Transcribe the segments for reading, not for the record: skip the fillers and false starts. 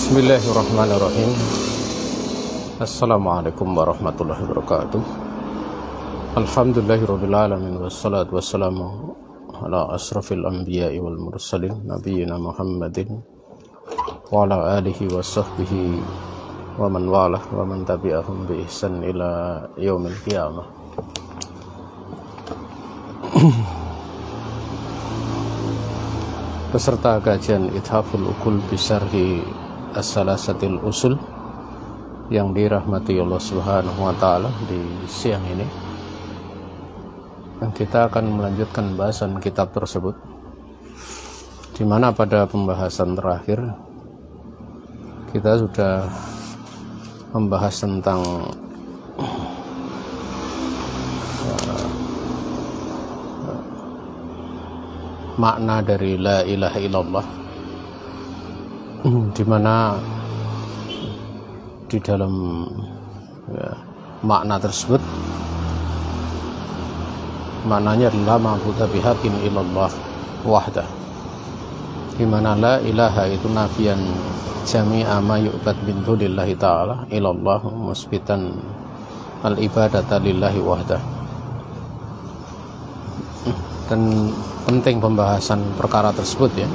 Bismillahirrahmanirrahim. Assalamualaikum warahmatullahi wabarakatuh. Alhamdulillahirabbil alamin wassalatu wassalamu ala asrafil anbiya'i wal mursalin nabiyina Muhammadin wa ala alihi wa sahbihi wa man walah wa man tabi'ahum bi ihsan ila yaumil qiyamah. Peserta kajian Ithaful Uqul Bisarhi As-Salasatil Usul yang dirahmati Allah Subhanahu wa Ta'ala, di siang ini kita akan melanjutkan bahasan kitab tersebut, di mana pada pembahasan terakhir kita sudah membahas tentang makna dari la ilaha illallah, di mana di dalam makna tersebut maknanya adalah ma'budu bihaqqin illallah wahdah, di mana la ilaha itu nafian jami'a ma yu'bad min dunillahi ta'ala ilallah musbitan al ibadata lillahi wahdah. Dan penting pembahasan perkara tersebut ya,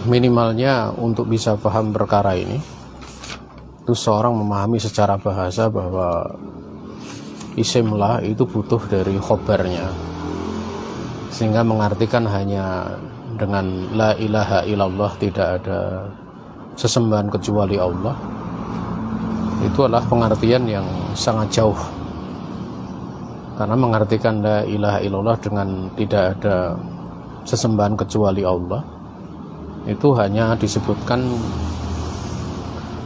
minimalnya untuk bisa paham perkara ini itu seorang memahami secara bahasa bahwa isim la itu butuh dari khobarnya, sehingga mengartikan hanya dengan la ilaha illallah tidak ada sesembahan kecuali Allah, itu adalah pengertian yang sangat jauh. Karena mengartikan la ilaha illallah dengan tidak ada sesembahan kecuali Allah, itu hanya disebutkan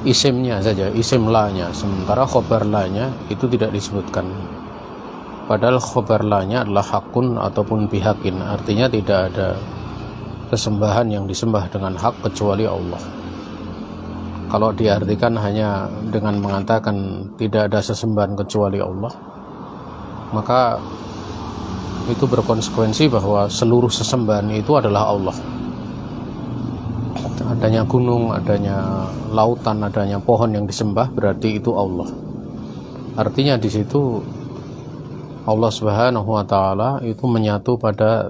isimnya saja, isim la-nya, sementara khobar la-nya itu tidak disebutkan. Padahal khobar la-nya adalah hakun ataupun bihakin, artinya tidak ada sesembahan yang disembah dengan hak kecuali Allah. Kalau diartikan hanya dengan mengatakan tidak ada sesembahan kecuali Allah, maka itu berkonsekuensi bahwa seluruh sesembahan itu adalah Allah. Adanya gunung, adanya lautan, adanya pohon yang disembah berarti itu Allah. Artinya di situ Allah Subhanahu wa Ta'ala itu menyatu pada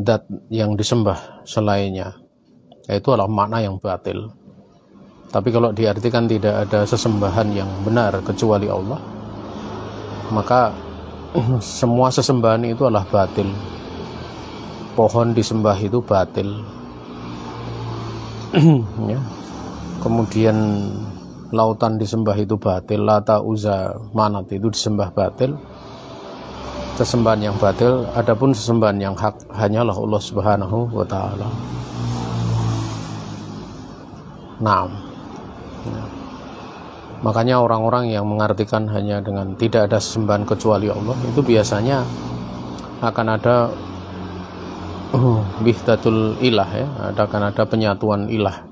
zat yang disembah selainnya. Itu adalah makna yang batil. Tapi kalau diartikan tidak ada sesembahan yang benar kecuali Allah, maka semua sesembahan itu adalah batil. Pohon disembah itu batil ya. Kemudian lautan disembah itu batil, Lata, Uzza, Manat itu disembah batil, sesembahan yang batil. Adapun sesembahan yang hak hanyalah Allah Subhanahu wa Ta'ala. Naam ya. Makanya orang-orang yang mengartikan hanya dengan tidak ada sesembahan kecuali Allah, itu biasanya akan ada wihdatul ilah ya, akan ada penyatuan ilah.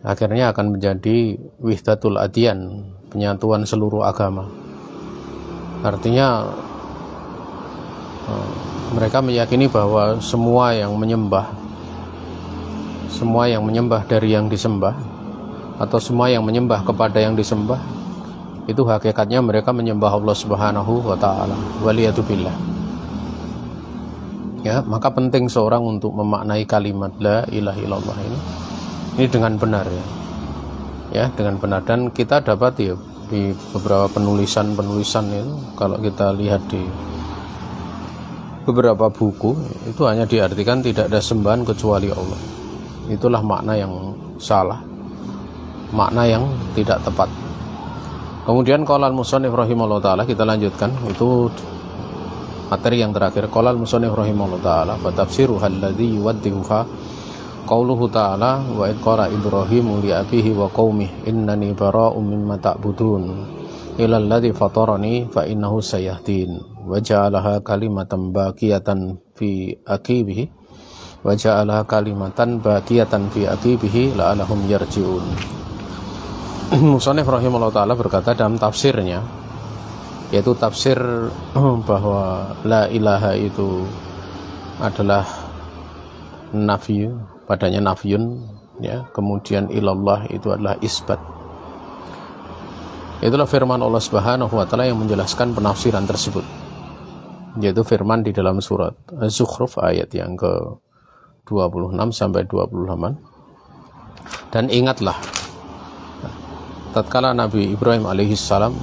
Akhirnya akan menjadi wihdatul adyan, penyatuan seluruh agama. Artinya mereka meyakini bahwa semua yang menyembah dari yang disembah, atau semua yang menyembah kepada yang disembah, itu hakikatnya mereka menyembah Allah Subhanahu wa Ta'ala. Waliyatubillah ya. Maka penting seorang untuk memaknai kalimat la ilaha illallah ini dengan benar ya, dengan benar. Dan kita dapat ya di beberapa penulisan itu, kalau kita lihat di beberapa buku, itu hanya diartikan tidak ada sembahan kecuali Allah. Itulah makna yang salah, makna yang tidak tepat. Kemudian qala al-musannif rahimahullah ta'ala, kita lanjutkan, itu materi yang terakhir. Qala al-musannif rahimahullah ta'ala fa tafsiruha alladhi yuwaddihuha qauluhu ta'ala wa id qala ibrahimu li abihi wa qaumihi innani bara'un mimma ta'budun ila alladhi fatarani fa innahu sayahdin wa ja'alaha kalimatan baqiyatan fi aqibihi wa ja'alaha kalimatan baqiyatan fi aqibihi la'allahum yarji'un. Musannif rahimahullah ta'ala berkata dalam tafsirnya, yaitu tafsir bahwa la ilaha itu adalah nafi, padanya nafyun ya, kemudian ilallah itu adalah isbat. Itulah firman Allah Subhanahu wa taala yang menjelaskan penafsiran tersebut, yaitu firman di dalam surat Az-Zukhruf ayat yang ke-26 sampai 28. Dan ingatlah, tatkala Nabi Ibrahim alaihissalam,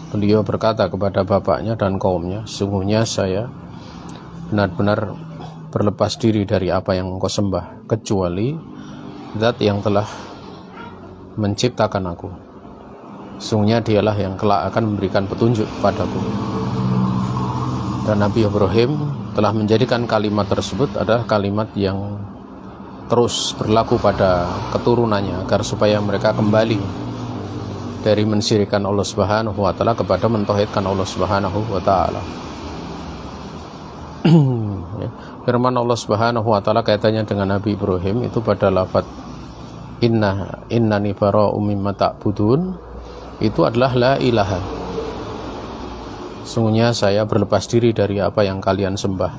beliau berkata kepada bapaknya dan kaumnya, sungguhnya saya benar-benar berlepas diri dari apa yang engkau sembah, kecuali Zat yang telah menciptakan aku. Sungguhnya dialah yang kelak akan memberikan petunjuk padaku. Dan Nabi Ibrahim telah menjadikan kalimat tersebut adalah kalimat yang terus berlaku pada keturunannya, agar supaya mereka kembali dari mensyirikkan Allah Subhanahu wa taala kepada mentauhidkan Allah Subhanahu wa taala. Firman Allah Subhanahu wa taala kaitannya dengan Nabi Ibrahim itu pada lafaz innani bara'um mimma ta'budun, itu adalah la ilaha. Sungguhnya saya berlepas diri dari apa yang kalian sembah.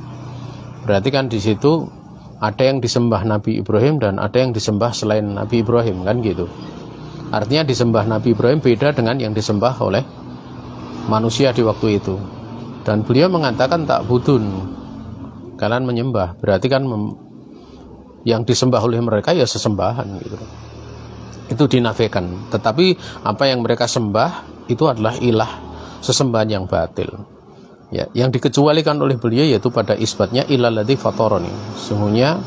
Berarti kan di situ ada yang disembah Nabi Ibrahim dan ada yang disembah selain Nabi Ibrahim, kan gitu. Artinya disembah Nabi Ibrahim beda dengan yang disembah oleh manusia di waktu itu. Dan beliau mengatakan ta'budun, kalian menyembah, berarti kan yang disembah oleh mereka ya sesembahan gitu. Itu dinafikan. Tetapi apa yang mereka sembah itu adalah ilah, sesembahan yang batil. Ya, yang dikecualikan oleh beliau yaitu pada isbatnya ilalladzi fatarani. Sungguhnya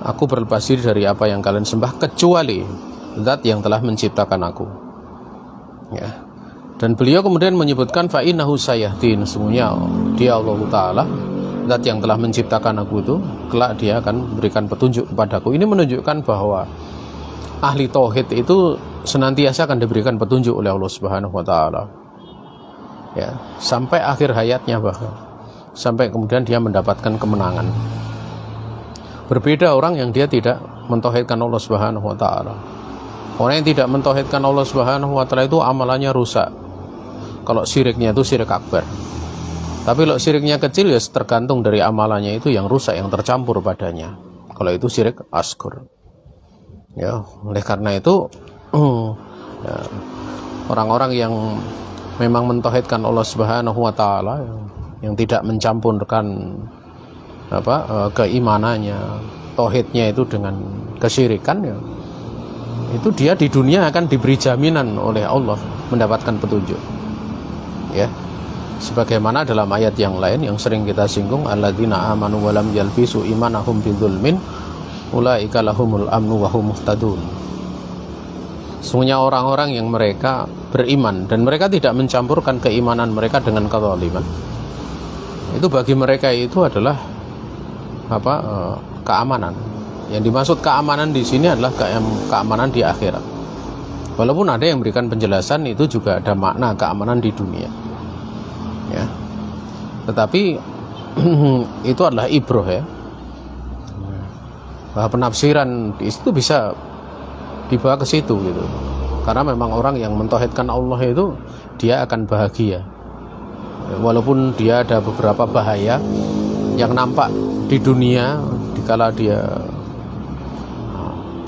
aku berlepas diri dari apa yang kalian sembah kecuali Zat yang telah menciptakan aku. Ya. Dan beliau kemudian menyebutkan fa innahu sayahdin, sungguhnya dia Allah Ta'ala, Zat yang telah menciptakan aku itu, kelak dia akan memberikan petunjuk kepadaku. Ini menunjukkan bahwa ahli tauhid itu senantiasa akan diberikan petunjuk oleh Allah Subhanahu wa taala. Ya, sampai akhir hayatnya, bahkan sampai kemudian dia mendapatkan kemenangan. Berbeda orang yang dia tidak mentauhidkan Allah Subhanahu wa taala. Orang yang tidak mentauhidkan Allah Subhanahu wa taala itu amalannya rusak. Kalau syiriknya itu syirik akbar. Tapi kalau syiriknya kecil ya tergantung dari amalannya itu yang rusak, yang tercampur padanya. Kalau itu syirik asghar. Ya, oleh karena itu ya, orang-orang yang memang mentauhidkan Allah Subhanahu wa taala, yang tidak mencampurkan keimanannya, tauhidnya itu dengan kesyirikan, ya, itu dia di dunia akan diberi jaminan oleh Allah mendapatkan petunjuk. Ya. Sebagaimana dalam ayat yang lain yang sering kita singgung, alladzina amanu wa lam yalbisu imanahum bidzulmin ulaika lahumul amnu wa hum muhtadun. Sungguhnya orang-orang yang mereka beriman dan mereka tidak mencampurkan keimanan mereka dengan kezaliman, itu bagi mereka itu adalah keamanan. Yang dimaksud keamanan di sini adalah keamanan di akhirat. Walaupun ada yang memberikan penjelasan itu juga ada makna keamanan di dunia. Ya. Tetapi itu adalah ibroh, ya. Bahwa penafsiran di situ bisa dibawa ke situ gitu. Karena memang orang yang mentauhidkan Allah itu dia akan bahagia. Walaupun dia ada beberapa bahaya yang nampak di dunia dikala dia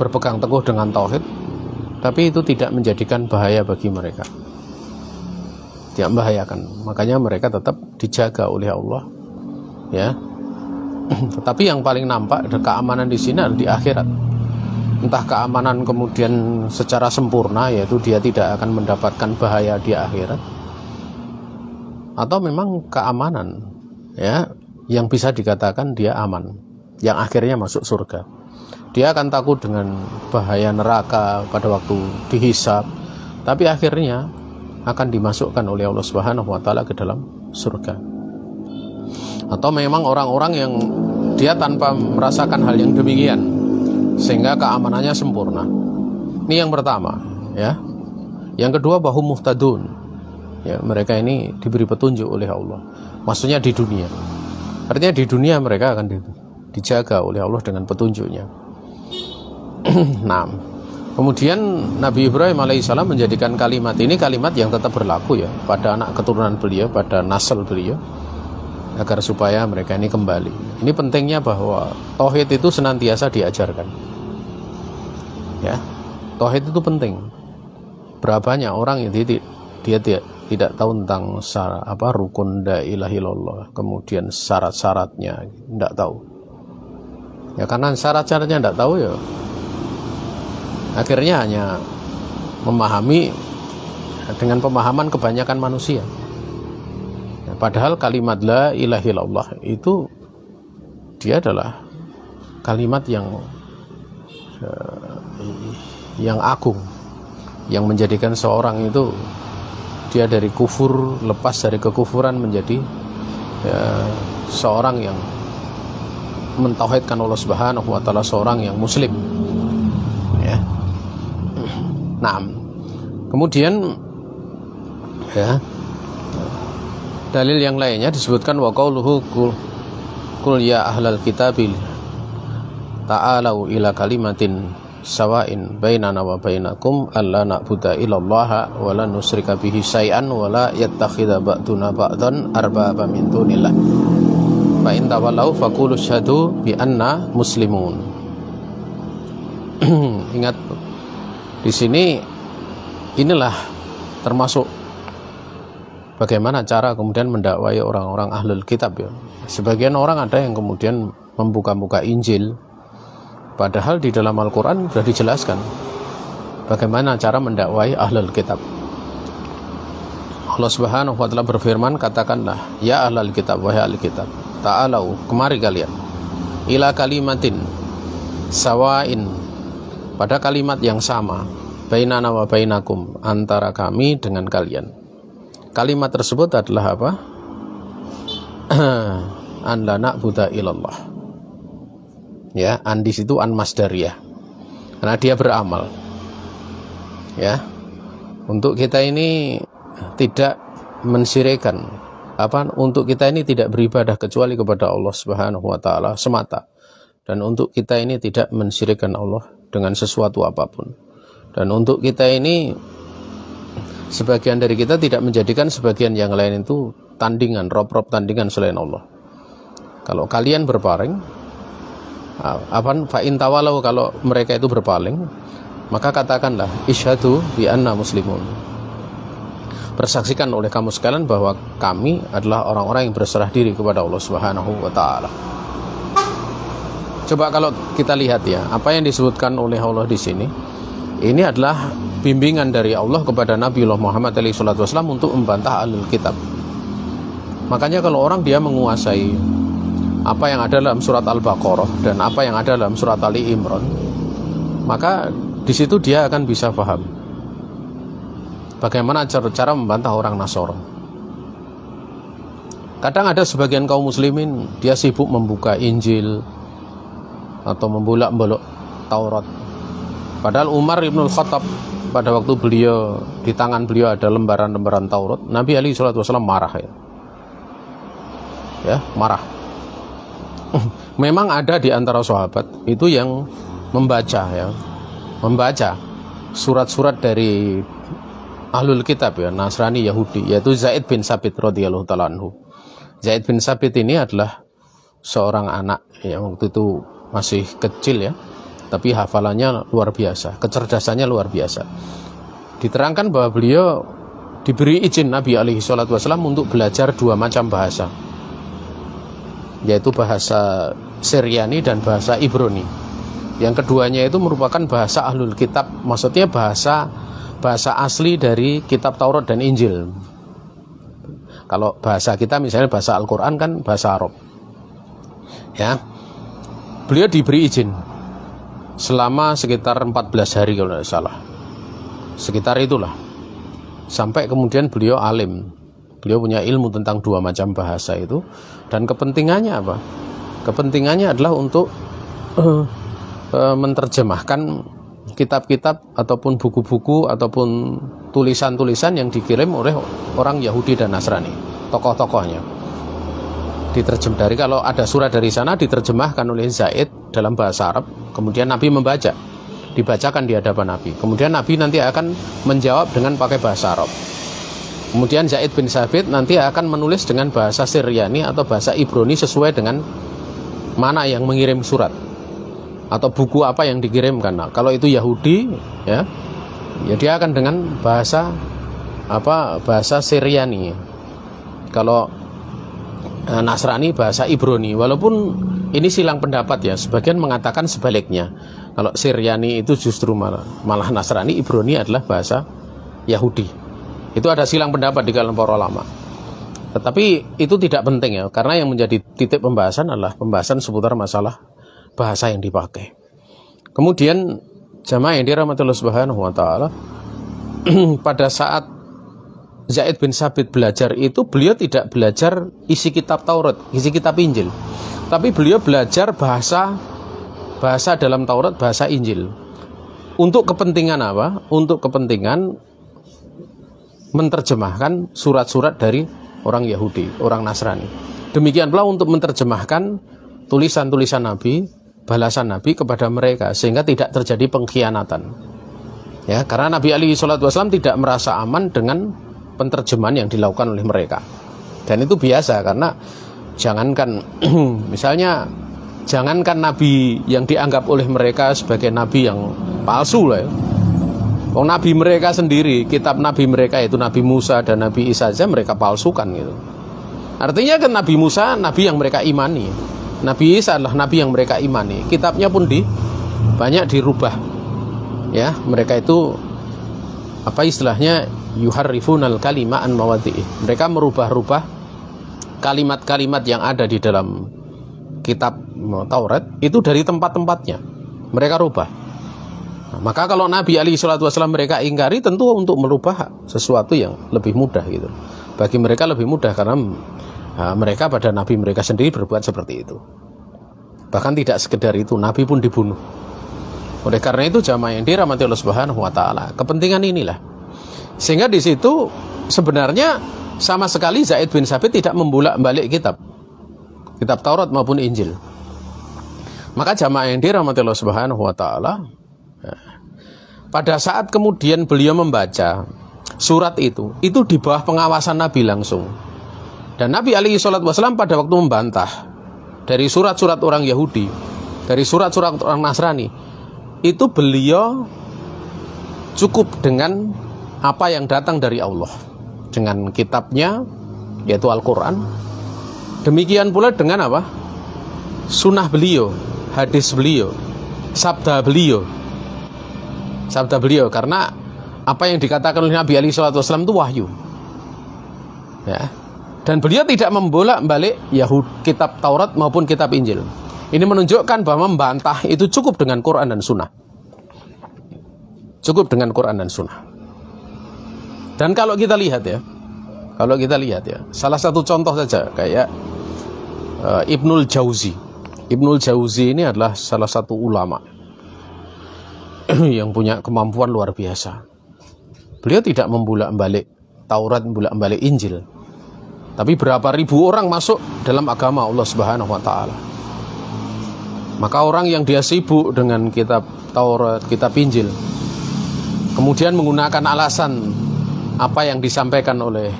berpegang teguh dengan tauhid, tapi itu tidak menjadikan bahaya bagi mereka. Tidak membahayakan. Makanya mereka tetap dijaga oleh Allah. Ya. Tetapi yang paling nampak ada keamanan di sini adalah di akhirat. Entah keamanan kemudian secara sempurna, yaitu dia tidak akan mendapatkan bahaya di akhirat, atau memang keamanan, ya, yang bisa dikatakan dia aman, yang akhirnya masuk surga. Dia akan takut dengan bahaya neraka pada waktu dihisab, tapi akhirnya akan dimasukkan oleh Allah Subhanahu wa taala ke dalam surga. Atau memang orang-orang yang dia tanpa merasakan hal yang demikian sehingga keamanannya sempurna. Ini yang pertama, ya. Yang kedua, bahum muhtadun. Ya, mereka ini diberi petunjuk oleh Allah. Maksudnya di dunia. Artinya di dunia mereka akan dijaga oleh Allah dengan petunjuknya. Nah, kemudian Nabi Ibrahim alaihissalam menjadikan kalimat ini kalimat yang tetap berlaku, ya, pada anak keturunan beliau, pada nasl beliau. agar supaya mereka ini kembali. Ini pentingnya bahwa tauhid itu senantiasa diajarkan. Ya, tauhid itu penting. Berapa banyak orang yang dia tidak tahu tentang rukun la ilaha illallah, kemudian syarat-syaratnya tidak tahu. Ya karena syarat-syaratnya tidak tahu ya, akhirnya hanya memahami dengan pemahaman kebanyakan manusia. Padahal kalimat la ilaha illallah itu dia adalah kalimat yang agung, yang menjadikan seorang itu dia dari kufur, lepas dari kekufuran menjadi seorang yang mentauhidkan Allah Subhanahu wa taala, seorang yang muslim. Ya. Nah, kemudian ya, dalil yang lainnya disebutkan wa qauluhu qul ya ahlal kitabil ta'alau ila kalimatin sawa'in bainana wa bainakum alla na'budu illallaha wa la nusyrika bihi syai'an wa la yattakhidha ba'duna ba'dan arbaba min dunillah fa in tawallaw faqulu syahadu bi anna muslimun. Ingat di sini, inilah termasuk bagaimana cara kemudian mendakwai orang-orang ahlul kitab ya. Sebagian orang ada yang kemudian membuka-buka Injil, padahal di dalam Al-Quran sudah dijelaskan bagaimana cara mendakwai ahlul kitab. Allah Subhanahu wa taala berfirman, katakanlah ya ahlul kitab, wahai ahlul kitab, ta'alau, kemari kalian, ila kalimatin sawain, pada kalimat yang sama, bainana wa bainakum, antara kami dengan kalian. Kalimat tersebut adalah apa? An la na'budu illallah. Ya, an di situ an masdariyah. Karena dia beramal. Ya. Untuk kita ini tidak mensyirikkan, untuk kita ini tidak beribadah kecuali kepada Allah Subhanahu wa taala semata. Dan untuk kita ini tidak mensyirikkan Allah dengan sesuatu apapun. Dan untuk kita ini, sebagian dari kita tidak menjadikan sebagian yang lain itu tandingan, rob-rob tandingan selain Allah. Kalau kalian berpaling, fa in tawalau, kalau mereka itu berpaling, maka katakanlah isyhadu bi anna muslimun. Persaksikan oleh kamu sekalian bahwa kami adalah orang-orang yang berserah diri kepada Allah Subhanahu wa taala. Coba kalau kita lihat ya, apa yang disebutkan oleh Allah di sini, ini adalah bimbingan dari Allah kepada Nabiullah Muhammad SAW untuk membantah ahlul kitab. Makanya kalau orang dia menguasai apa yang ada dalam surat Al-Baqarah dan apa yang ada dalam surat Ali Imran, maka di situ dia akan bisa paham bagaimana cara membantah orang Nasara. Kadang ada sebagian kaum muslimin dia sibuk membuka Injil atau membolak-balik Taurat. Padahal Umar ibn Khattab, pada waktu beliau, di tangan beliau ada lembaran-lembaran Taurat, Nabi SAW marah ya, marah. Memang ada di antara sahabat itu yang membaca surat-surat dari ahlul kitab ya, Nasrani, Yahudi, yaitu Zaid bin Sabit radhiyallahu ta'ala anhu. Zaid bin Sabit ini adalah seorang anak yang waktu itu masih kecil ya, tapi hafalannya luar biasa, kecerdasannya luar biasa. Diterangkan bahwa beliau diberi izin Nabi SAW untuk belajar 2 macam bahasa, yaitu bahasa Syriani dan bahasa Ibrani. Yang keduanya itu merupakan bahasa ahlul kitab, maksudnya bahasa asli dari kitab Taurat dan Injil. Kalau bahasa kita misalnya bahasa Al-Quran kan bahasa Arab ya. Beliau diberi izin selama sekitar 14 hari kalau tidak salah, sekitar itulah, sampai kemudian beliau alim, beliau punya ilmu tentang 2 macam bahasa itu. Dan kepentingannya apa? Kepentingannya adalah untuk menerjemahkan kitab-kitab ataupun buku-buku ataupun tulisan-tulisan yang dikirim oleh orang Yahudi dan Nasrani, tokoh-tokohnya. Dari kalau ada surat dari sana diterjemahkan oleh Zaid dalam bahasa Arab, kemudian Nabi membaca, dibacakan di hadapan Nabi, kemudian Nabi nanti akan menjawab dengan pakai bahasa Arab. Kemudian Zaid bin Sabit nanti akan menulis dengan bahasa Syriani atau bahasa Ibrani sesuai dengan mana yang mengirim surat atau buku apa yang dikirimkan. Nah, kalau itu Yahudi, ya dia akan dengan bahasa Syriani. Kalau Nasrani bahasa Ibrani. Walaupun ini silang pendapat ya, sebagian mengatakan sebaliknya. Kalau Syriani itu justru malah Nasrani, Ibrani adalah bahasa Yahudi. Itu ada silang pendapat di kalangan para ulama. Tetapi itu tidak penting ya, karena yang menjadi titik pembahasan adalah pembahasan seputar masalah bahasa yang dipakai. Kemudian jamaah yang dirahmati Allah Subhanahu wa taala, pada saat Zaid bin Sabit belajar itu, beliau tidak belajar isi kitab Taurat, isi kitab Injil. Tapi beliau belajar bahasa dalam Taurat, bahasa Injil. Untuk kepentingan apa? Untuk kepentingan menerjemahkan surat-surat dari orang Yahudi, orang Nasrani. Demikian pula untuk menerjemahkan tulisan-tulisan Nabi, balasan Nabi kepada mereka, sehingga tidak terjadi pengkhianatan. Ya, karena Nabi alaihi salatu wasallam tidak merasa aman dengan penterjemahan yang dilakukan oleh mereka. Dan itu biasa, karena jangankan misalnya jangankan Nabi yang dianggap oleh mereka sebagai Nabi yang palsu lah ya. Nabi mereka sendiri, kitab Nabi mereka itu Nabi Musa dan Nabi Isa saja mereka palsukan gitu. Artinya kan Nabi Musa Nabi yang mereka imani, Nabi Isa adalah Nabi yang mereka imani. Kitabnya pun banyak dirubah. Ya, mereka itu apa istilahnya, yuharrifunal kalima an mawadhi'i. Mereka merubah-rubah kalimat-kalimat yang ada di dalam kitab Taurat itu dari tempat-tempatnya. Mereka rubah. Maka kalau Nabi alaihi salatu wasallam mereka ingkari, tentu untuk merubah sesuatu yang lebih mudah gitu. Bagi mereka lebih mudah karena mereka pada Nabi mereka sendiri berbuat seperti itu. Bahkan tidak sekedar itu, Nabi pun dibunuh. Oleh karena itu jamaah yang dirahmati Allah Subhanahu wa taala, kepentingan inilah. Sehingga di situ sebenarnya sama sekali Zaid bin Sabit tidak membolak-balik kitab Taurat maupun Injil. Maka jamaah yang dirahmati Allah Subhanahu wa taala, pada saat kemudian beliau membaca surat itu di bawah pengawasan Nabi langsung. Dan Nabi alaihi salatu wasallam pada waktu membantah dari surat-surat orang Yahudi, dari surat-surat orang Nasrani, itu beliau cukup dengan apa yang datang dari Allah, dengan kitabnya yaitu Al-Quran. Demikian pula dengan apa? Sunnah beliau, hadis beliau, sabda beliau, karena apa yang dikatakan oleh Nabi alaihi salatu wasallam itu wahyu. Ya. Dan beliau tidak membolak-balik kitab Taurat maupun kitab Injil. Ini menunjukkan bahwa membantah itu cukup dengan Quran dan Sunnah. Cukup dengan Quran dan Sunnah. Dan kalau kita lihat ya, salah satu contoh saja kayak Ibnul Jauzi. Ibnul Jauzi ini adalah salah satu ulama yang punya kemampuan luar biasa. Beliau tidak membolak-balik Taurat, membolak-balik Injil. Tapi berapa ribu orang masuk dalam agama Allah Subhanahu wa taala. Maka orang yang dia sibuk dengan kitab Taurat, kitab Injil, kemudian menggunakan alasan apa yang disampaikan oleh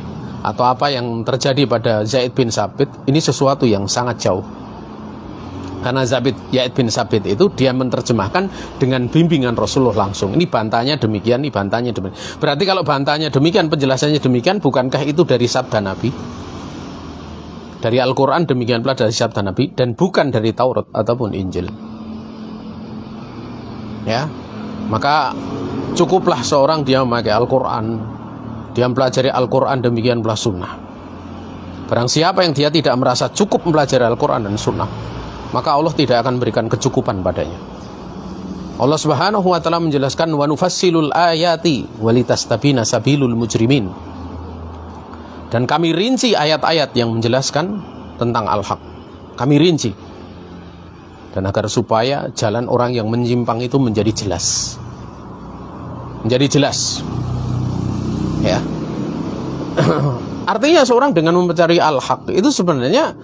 atau apa yang terjadi pada Zaid bin Sabit, ini sesuatu yang sangat jauh. Karena Zaid bin Sabit itu dia menerjemahkan dengan bimbingan Rasulullah langsung. Ini bantahnya demikian, ini bantahnya demikian. Berarti kalau bantahnya demikian, penjelasannya demikian, bukankah itu dari sabda Nabi? Dari Al-Quran, demikian pula dari sabda Nabi, dan bukan dari Taurat ataupun Injil. Ya, maka cukuplah seorang dia memakai Al-Quran, dia mempelajari Al-Quran, demikian pula Sunnah. Barang siapa yang dia tidak merasa cukup mempelajari Al-Quran dan Sunnah, maka Allah tidak akan berikan kecukupan padanya. Allah Subhanahu wa taala menjelaskan, wa nufassilul ayati walitastabina sabilul mujrimin. Dan kami rinci ayat-ayat yang menjelaskan tentang al-haq. Kami rinci. Dan agar supaya jalan orang yang menyimpang itu menjadi jelas. Menjadi jelas. Ya. Artinya seorang dengan mencari al-haq itu sebenarnya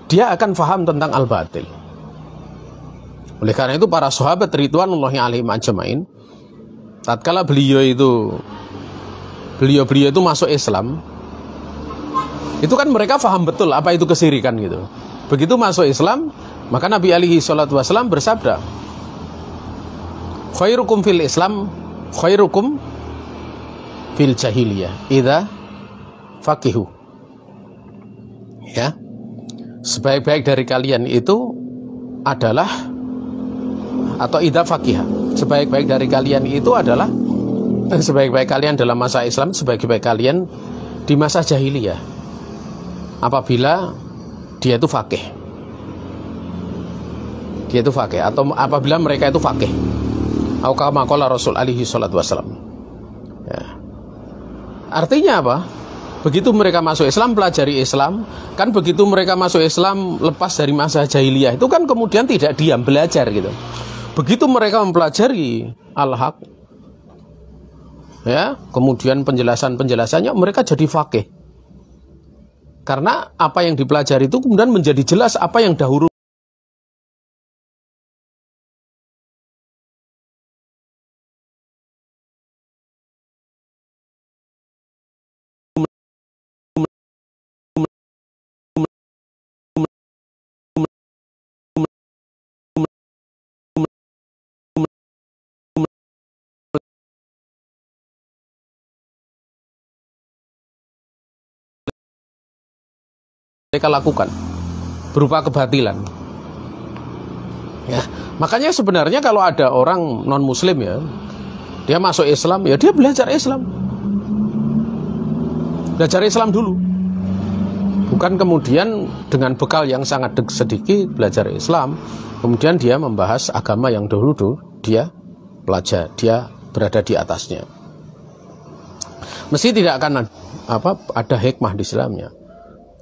dia akan faham tentang al-batil. Oleh karena itu para sahabat ridwanullahi alaihim ajmain, tatkala beliau itu beliau-beliau itu masuk Islam, itu kan mereka paham betul apa itu kesyirikan gitu. Begitu masuk Islam, maka Nabi alaihi salatu wasallam bersabda, khairukum fil Islam, khairukum fil jahiliyah, idza faqihu. Ya, sebaik-baik dari kalian itu adalah, atau idza faqiha, sebaik-baik dari kalian itu adalah, sebaik-baik kalian dalam masa Islam, sebaik-baik kalian di masa jahiliyah, apabila dia itu faqih. Dia itu faqih, atau apabila mereka itu faqih. Atau kama qala Rasul alaihi salatu wasallam. Ya. Artinya apa? Begitu mereka masuk Islam, pelajari Islam, kan begitu mereka masuk Islam lepas dari masa jahiliyah, itu kan kemudian tidak diam, belajar gitu. Begitu mereka mempelajari al-haq, ya, kemudian penjelasannya mereka jadi faqih. Karena apa yang dipelajari itu kemudian menjadi jelas apa yang dahulu mereka lakukan berupa kebatilan. Ya, makanya sebenarnya kalau ada orang non muslim ya, dia masuk Islam, ya dia belajar Islam. Belajar Islam dulu. Bukan kemudian dengan bekal yang sangat sedikit belajar Islam, kemudian dia membahas agama yang dulu dia belajar, dia berada di atasnya. Mesti tidak akan ada hikmah di Islamnya.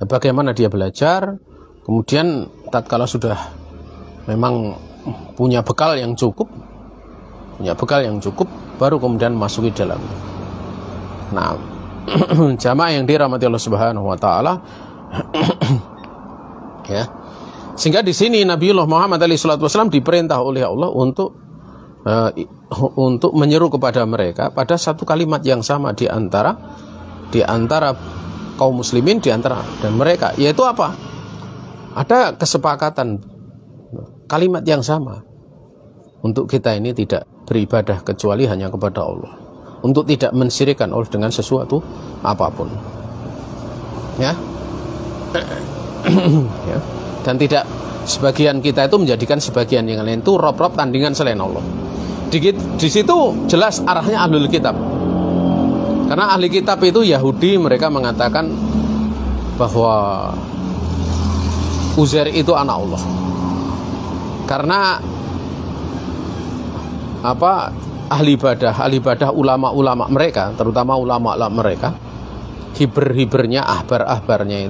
Bagaimana dia belajar, kemudian tatkala sudah memang punya bekal yang cukup, baru kemudian masuki dalamnya. Nah, jamaah yang dirahmati Allah Subhanahu wa taala, ya. Sehingga di sini Nabiullah Muhammad SAW diperintah oleh Allah untuk menyeru kepada mereka pada satu kalimat yang sama di antara kaum muslimin, di antara dan mereka, yaitu apa? Ada kesepakatan kalimat yang sama untuk kita ini tidak beribadah kecuali hanya kepada Allah, untuk tidak mensyirikkan Allah dengan sesuatu apapun, ya. Ya. Dan tidak sebagian kita itu menjadikan sebagian yang lain itu rob-rob tandingan selain Allah. Di situ jelas arahnya ahlul kitab. Karena ahli kitab itu Yahudi, mereka mengatakan bahwa Uzair itu anak Allah. Karena ahli ibadah ulama-ulama mereka, terutama ulama mereka, hiber-hibernya, ahbar-ahbarnya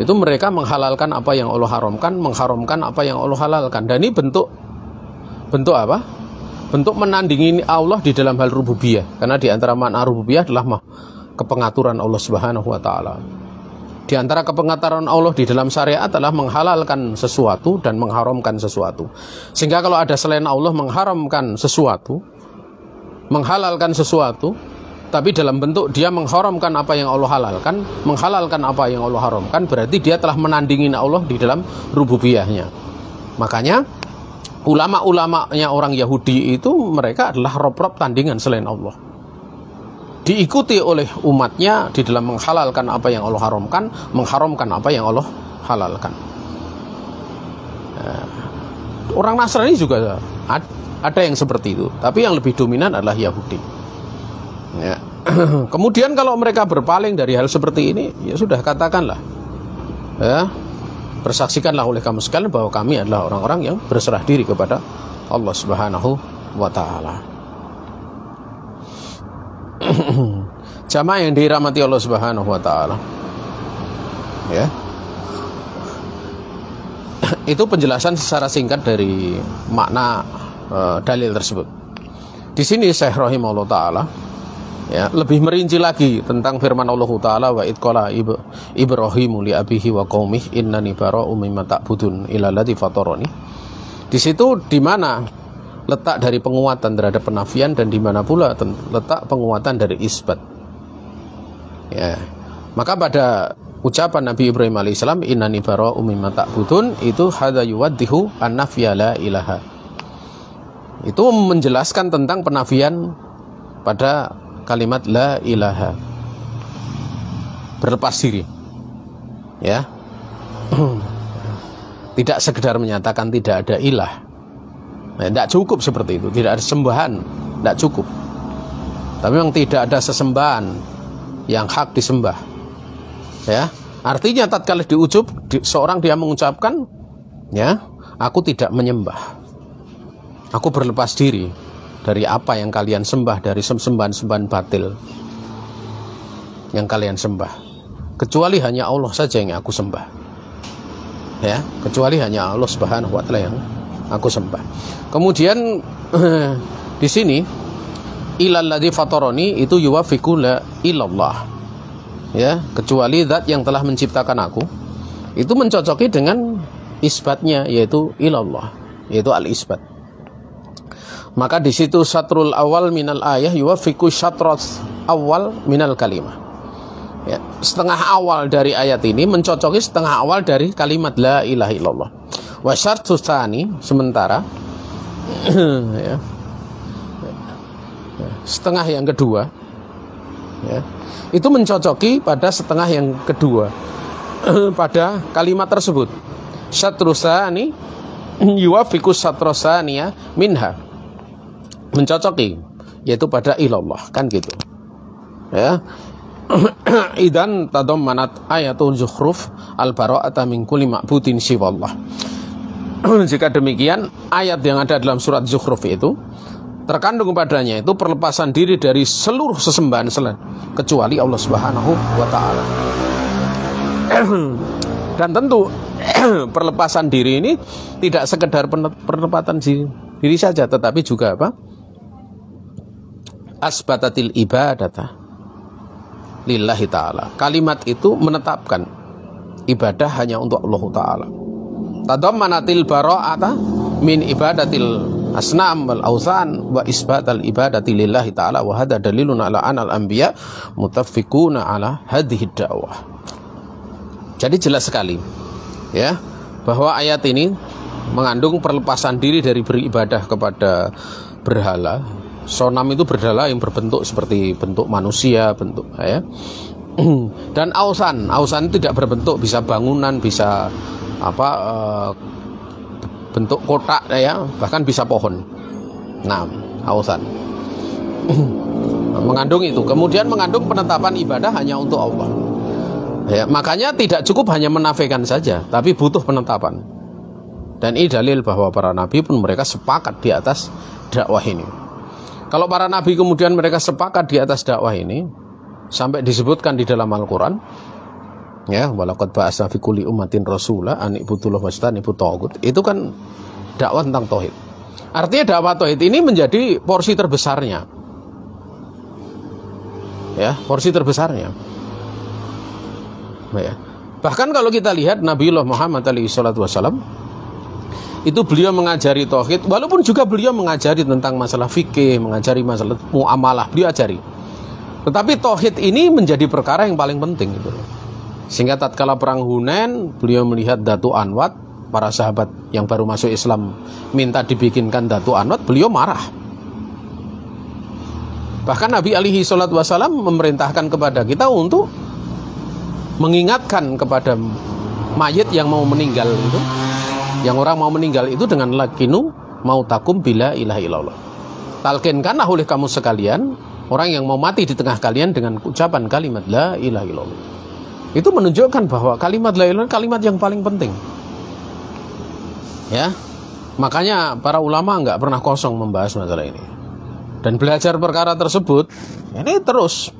itu mereka menghalalkan apa yang Allah haramkan, mengharamkan apa yang Allah halalkan. Dan ini bentuk apa? Bentuk menandingi Allah di dalam hal rububiyah. Karena di antara makna rububiyah adalah kepengaturan Allah Subhanahu wa taala. Di antara kepengaturan Allah di dalam syariat adalah menghalalkan sesuatu dan mengharamkan sesuatu. Sehingga kalau ada selain Allah mengharamkan sesuatu, menghalalkan sesuatu, tapi dalam bentuk dia mengharamkan apa yang Allah halalkan, menghalalkan apa yang Allah haramkan, berarti dia telah menandingi Allah di dalam rububiyahnya. Makanya ulama-ulamanya orang Yahudi itu mereka adalah rob-rob tandingan selain Allah, diikuti oleh umatnya di dalam menghalalkan apa yang Allah haramkan, mengharamkan apa yang Allah halalkan. Orang Nasrani juga ada yang seperti itu, tapi yang lebih dominan adalah Yahudi, ya. Kemudian kalau mereka berpaling dari hal seperti ini, ya sudah, katakanlah, ya, bersaksikanlah oleh kamu sekalian bahwa kami adalah orang-orang yang berserah diri kepada Allah Subhanahu wa taala. Jamaah yang dirahmati Allah Subhanahu wa taala, ya. Itu penjelasan secara singkat dari makna dalil tersebut. Di sini Syekh rahimahullah taala, ya, lebih merinci lagi tentang firman Allah taala, wa id qala Ibrahimu li abihi wa qaumih innani bara'u mimma ta'budun illa alladzi fatarani. Di situ di mana letak dari penguatan terhadap penafian dan di mana pula letak penguatan dari isbat. Ya. Maka pada ucapan Nabi Ibrahim alaihissalam, innani bara'u mimma ta'budun, itu hadza yuwaddihu an-nafya la ilaha. Itu menjelaskan tentang penafian pada kalimat la ilaha, berlepas diri. Ya. Tidak sekedar menyatakan tidak ada ilah. Tidak cukup seperti itu. Tidak ada sembahan, tidak cukup. Tapi memang tidak ada sesembahan yang hak disembah. Ya, artinya tatkala seorang dia mengucapkan, ya, aku tidak menyembah, aku berlepas diri dari apa yang kalian sembah, dari sembahan-sembahan batil yang kalian sembah, kecuali hanya Allah saja yang aku sembah. Ya, kecuali hanya Allah Subhanahu wa taala yang aku sembah. Kemudian di sini ilal ladzi fatarani itu yuwafiqu la ilallah. Ya, kecuali zat yang telah menciptakan aku, itu mencocoki dengan isbatnya, yaitu ilallah, yaitu al-isbat. Maka di situ syatrul awal minal ayah yuwafiqu syatrat awal minal kalimah. Ya, setengah awal dari ayat ini mencocoki setengah awal dari kalimat la ilaha illallah. Wa syartus tsani, sementara ya, setengah yang kedua, ya, itu mencocoki pada setengah yang kedua pada kalimat tersebut. Syatrusani yuwafiqu syatrusaniya minha, mencocoki, yaitu pada ilallah, kan gitu. Ya. Idan tadammanat ayatul zukhruf al-bara'ata min kulli ma'budin siwallah. Jika demikian, ayat yang ada dalam surat Zukhruf itu terkandung padanya itu perlepasan diri dari seluruh sesembahan selain kecuali Allah Subhanahu wa taala. Dan tentu perlepasan diri ini tidak sekedar perlepatan diri saja, tetapi juga apa? Asbatatil ibadata lillahi ta'ala. Kalimat itu menetapkan ibadah hanya untuk Allah ta'ala. Tadammanatil bara'ata min ibadatil asnam wal awsan wa isbatal ibadati lillahi ta'ala wa hadha dalilun ala anal anbiya mutafiquna ala hadhihi da'wah. Jadi jelas sekali, ya, bahwa ayat ini mengandung perlepasan diri dari beribadah kepada berhala. Sonam itu berhala yang berbentuk seperti bentuk manusia, bentuk, ya. Dan ausan itu tidak berbentuk, bisa bangunan, bisa apa, bentuk kotak, ya, bahkan bisa pohon. Nah, ausan mengandung itu. Kemudian mengandung penetapan ibadah hanya untuk Allah. Ya, makanya tidak cukup hanya menafikan saja, tapi butuh penetapan. Dan ini dalil bahwa para nabi pun mereka sepakat di atas dakwah ini. Kalau para nabi kemudian mereka sepakat di atas dakwah ini, sampai disebutkan di dalam Al-Quran, ya, walaqad ba'atsna fi kulli ummatin rasula an ibudullah wastanibu taghut, itu kan dakwah tentang tauhid. Artinya dakwah tauhid ini menjadi porsi terbesarnya, ya, porsi terbesarnya, ya. Bahkan kalau kita lihat Nabiullah Muhammad SAW, itu beliau mengajari tauhid, walaupun juga beliau mengajari tentang masalah fikih, mengajari masalah muamalah, beliau ajari. Tetapi tauhid ini menjadi perkara yang paling penting gitu. Sehingga tatkala perang Hunain, beliau melihat Datu Anwat, para sahabat yang baru masuk Islam minta dibikinkan Datu Anwat, beliau marah. Bahkan Nabi alaihi salatu wasallam memerintahkan kepada kita untuk mengingatkan kepada mayit yang mau meninggal itu, yang orang mau meninggal itu dengan lakinu mau takum bila ilaha illallah. Talkinkanlah oleh kamu sekalian orang yang mau mati di tengah kalian dengan ucapan kalimat la ilaha illallah. Itu menunjukkan bahwa kalimat la ilaha kalimat yang paling penting. Ya. Makanya para ulama enggak pernah kosong membahas masalah ini. Dan belajar perkara tersebut ini terus.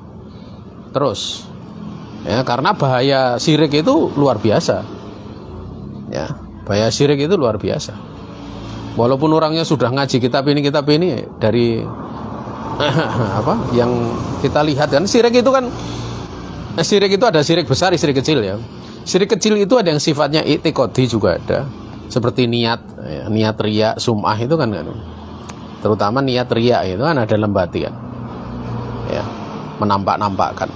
Ya, karena bahaya syirik itu luar biasa. Ya. Bahaya syirik itu luar biasa. Walaupun orangnya sudah ngaji kitab ini dari apa yang kita lihat kan, syirik itu ada syirik besar, syirik kecil, ya. Syirik kecil itu ada yang sifatnya i'tiqadi juga ada. Seperti niat, ya, niat riya, sum'ah itu kan. Terutama niat riya itu kan ada dalam batin, kan. Ya, menampak-nampakkan.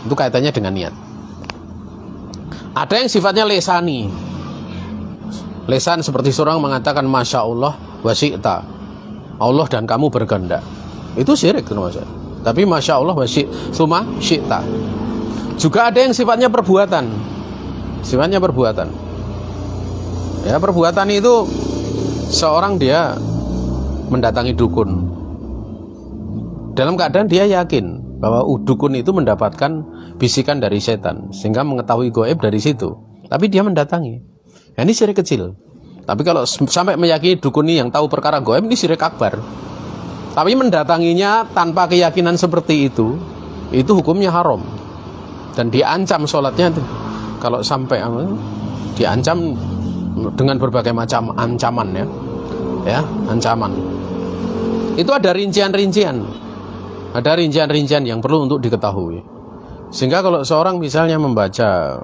Itu kaitannya dengan niat. Ada yang sifatnya lesani. Lesan seperti seorang mengatakan Masya Allah wa syi'ta, Allah dan kamu berkehendak. Itu syirik, tapi Masya Allah wa syi'ta. Juga ada yang sifatnya perbuatan. Sifatnya perbuatan. Ya, perbuatan itu seorang dia mendatangi dukun dalam keadaan dia yakin bahwa dukun itu mendapatkan bisikan dari setan sehingga mengetahui gaib dari situ. Tapi dia mendatangi. Ya, ini syirik kecil. Tapi kalau sampai meyakini dukun ini yang tahu perkara gaib, ini syirik akbar. Tapi mendatanginya tanpa keyakinan seperti itu hukumnya haram. Dan diancam sholatnya kalau sampai diancam dengan berbagai macam ancaman, ya ancaman. Itu ada rincian-rincian, yang perlu untuk diketahui. Sehingga kalau seorang misalnya membaca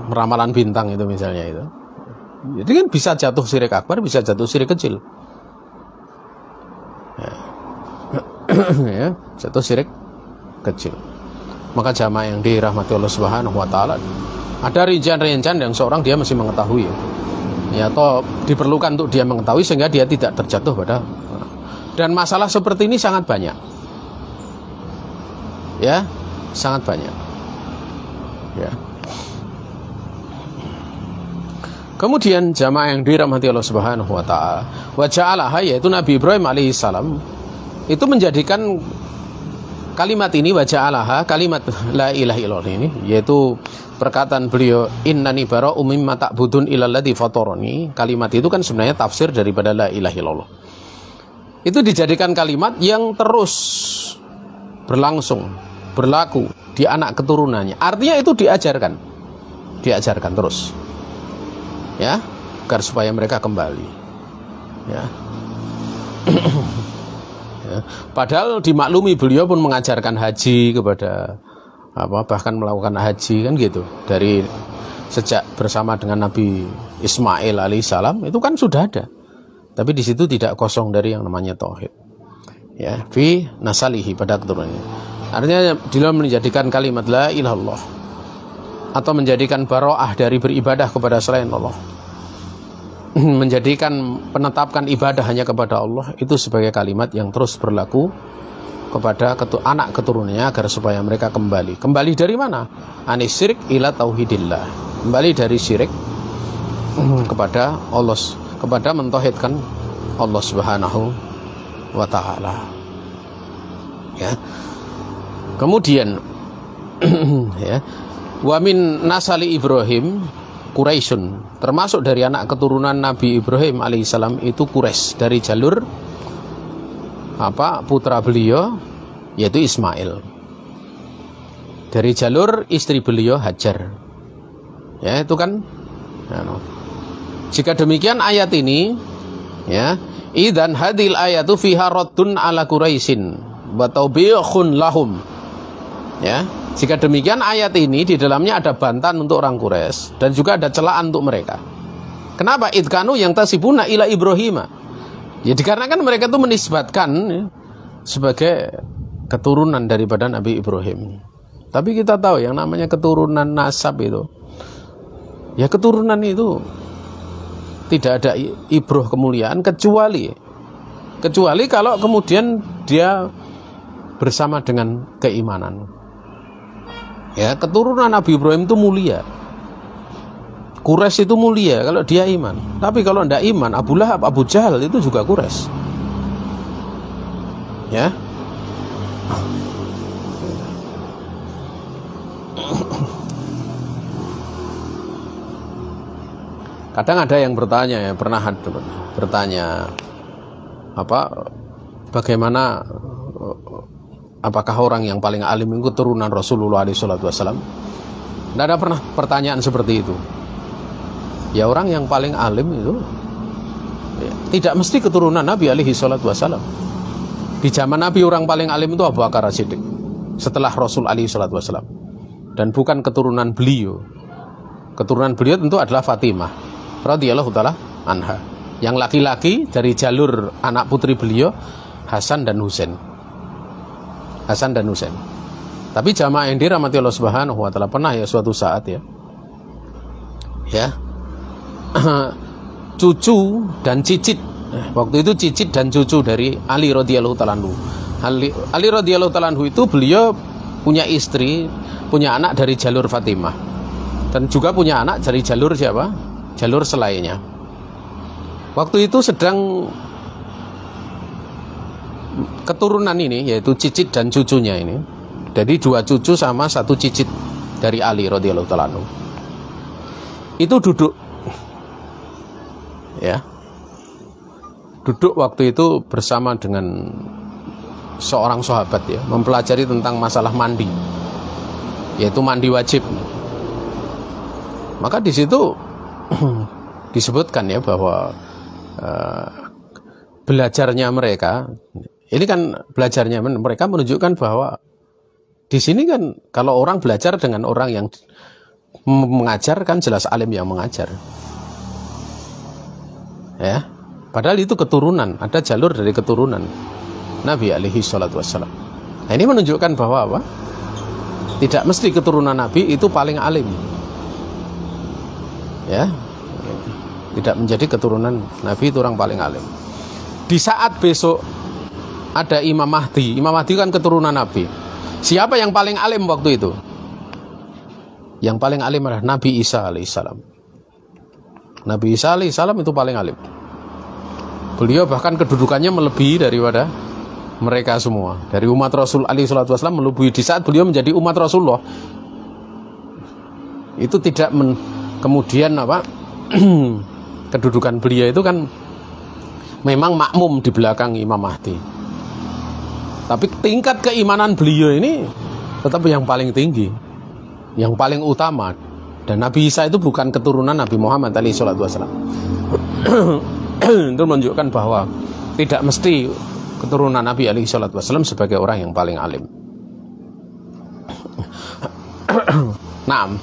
ramalan bintang itu misalnya itu kan bisa jatuh syirik akbar, bisa jatuh syirik kecil. Ya, jatuh syirik kecil. Maka jamaah yang dirahmati Allah Subhanahu wa taala, ada rincian-rincian yang seorang dia mesti mengetahui. Ya, atau diperlukan untuk dia mengetahui sehingga dia tidak terjatuh pada. Dan masalah seperti ini sangat banyak. Ya, sangat banyak. Ya. Kemudian jamaah yang dirahmati Allah Subhanahu wa taala, wa ja'alaha, yaitu Nabi Ibrahim alaihissalam itu menjadikan kalimat ini, wa ja'alaha, kalimat la ilaha illallah ini, yaitu perkataan beliau innani bara'u mimma ta'budun illalladzi fatarani. Kalimat itu kan sebenarnya tafsir daripada la ilaha illallah. Itu dijadikan kalimat yang terus berlangsung, berlaku di anak keturunannya. Artinya itu diajarkan terus, ya, agar supaya mereka kembali, ya. Ya. Padahal dimaklumi beliau pun mengajarkan haji kepada bahkan melakukan haji kan gitu dari sejak bersama dengan Nabi Ismail alaihissalam itu kan sudah ada. Tapi di situ tidak kosong dari yang namanya tauhid. Ya, fi nasalihi, pada keturunannya. Artinya dia menjadikan kalimat la ilaha illallah atau menjadikan bara'ah dari beribadah kepada selain Allah, menjadikan penetapkan ibadah hanya kepada Allah, itu sebagai kalimat yang terus berlaku kepada anak keturunannya agar supaya mereka kembali dari mana? Anis syirik ila tauhidillah, kembali dari syirik kepada Allah, kepada mentauhidkan Allah Subhanahu wa taala. Ya. Kemudian ya, wa min nasali Ibrahim Quraisyun, termasuk dari anak keturunan Nabi Ibrahim alaihissalam itu Quraisy, dari jalur putra beliau yaitu Ismail, dari jalur istri beliau Hajar. Ya, itu kan ya, jika demikian ayat ini, ya, idzan hadil ayatu fiha raddun ala Quraisyin wa tawbikhun lahum. Ya, jika demikian ayat ini di dalamnya ada bantahan untuk orang Quraisy dan juga ada celaan untuk mereka. Kenapa? Idkanu yang tasibuna ila Ibrahim. Ya, dikarenakan mereka itu menisbatkan sebagai keturunan daripada Nabi Ibrahim. Tapi kita tahu yang namanya keturunan nasab itu, ya keturunan itu tidak ada ibroh kemuliaan kecuali kalau kemudian dia bersama dengan keimanan. Ya, keturunan Nabi Ibrahim itu mulia. Quraisy itu mulia kalau dia iman. Tapi kalau tidak iman, Abu Lahab, Abu Jahal itu juga Quraisy. Ya. Kadang ada yang bertanya, ya, pernah bertanya bagaimana, apakah orang yang paling alim itu turunan Rasulullah SAW? Tidak ada pernah pertanyaan seperti itu. Ya, orang yang paling alim itu ya, tidak mesti keturunan Nabi SAW. Di zaman Nabi orang paling alim itu Abu Bakar As-Siddiq setelah Rasul SAW, dan bukan keturunan beliau. Keturunan beliau tentu adalah Fatimah radhiyallahu taala anha. Yang laki-laki dari jalur anak putri beliau Hasan dan Husain. Tapi jamaah yang dirahmati Allah Subhanahu wa taala, pernah ya suatu saat ya cucu dan cicit, waktu itu cicit dan cucu dari Ali radhiyallahu taala anhu. Ali radhiyallahu taala anhu itu beliau punya istri, punya anak dari jalur Fatimah, dan juga punya anak dari jalur siapa? Jalur selainnya. Waktu itu sedang keturunan ini, yaitu cicit dan cucunya ini, jadi 2 cucu sama 1 cicit dari Ali radhiyallahu taala anhu, itu duduk ya, duduk waktu itu bersama dengan seorang sahabat ya, mempelajari tentang masalah mandi, yaitu mandi wajib. Maka di situ disebutkan ya bahwa belajarnya mereka ini kan, belajarnya mereka menunjukkan bahwa di sini kan kalau orang belajar dengan orang yang mengajar kan jelas alim yang mengajar. Ya, padahal itu keturunan, ada jalur dari keturunan Nabi alaihi salatu wassalam. Nah, ini menunjukkan bahwa apa? Tidak mesti keturunan Nabi itu paling alim. Ya, tidak menjadi keturunan Nabi itu orang paling alim. Di saat besok ada Imam Mahdi kan keturunan Nabi. Siapa yang paling alim waktu itu? Yang paling alim adalah Nabi Isa alaihissalam. Nabi Isa alaihissalam itu paling alim. Beliau bahkan kedudukannya melebihi daripada mereka semua. Dari umat Rasul alaihissalam melebihi. Di saat beliau menjadi umat Rasulullah, itu tidak kemudian apa? Kedudukan beliau itu kan memang makmum di belakang Imam Mahdi. Tapi tingkat keimanan beliau ini tetap yang paling tinggi, yang paling utama. Dan Nabi Isa itu bukan keturunan Nabi Muhammad SAW. Itu menunjukkan bahwa tidak mesti keturunan Nabi SAW sebagai orang yang paling alim. Naam.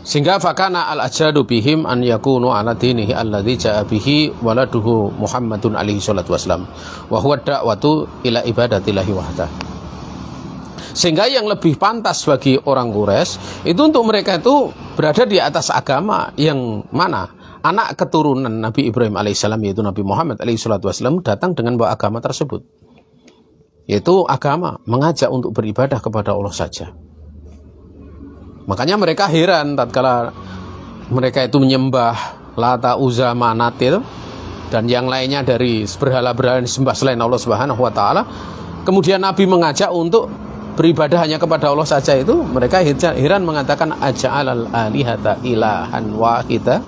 Sehingga fakana al-ajadu bihim an yakunu ala dinihi alladzi ja'a bihi waladuhu Muhammadun alaihi salatu wasallam wa huwa da'watu ila ibadatillahi wahda. Sehingga yang lebih pantas bagi orang Quraisy itu untuk mereka itu berada di atas agama yang mana anak keturunan Nabi Ibrahim alaihissalam, yaitu Nabi Muhammad alaihi salatu wasallam, datang dengan bawa agama tersebut, yaitu agama mengajak untuk beribadah kepada Allah saja. Makanya mereka heran tatkala mereka itu menyembah Lata, Uzza, Manat itu dan yang lainnya dari berhala-berhala yang disembah selain Allah Subhanahu wa taala. Kemudian Nabi mengajak untuk beribadah hanya kepada Allah saja, itu mereka heran mengatakan aja'alal alihata ilahan wahida.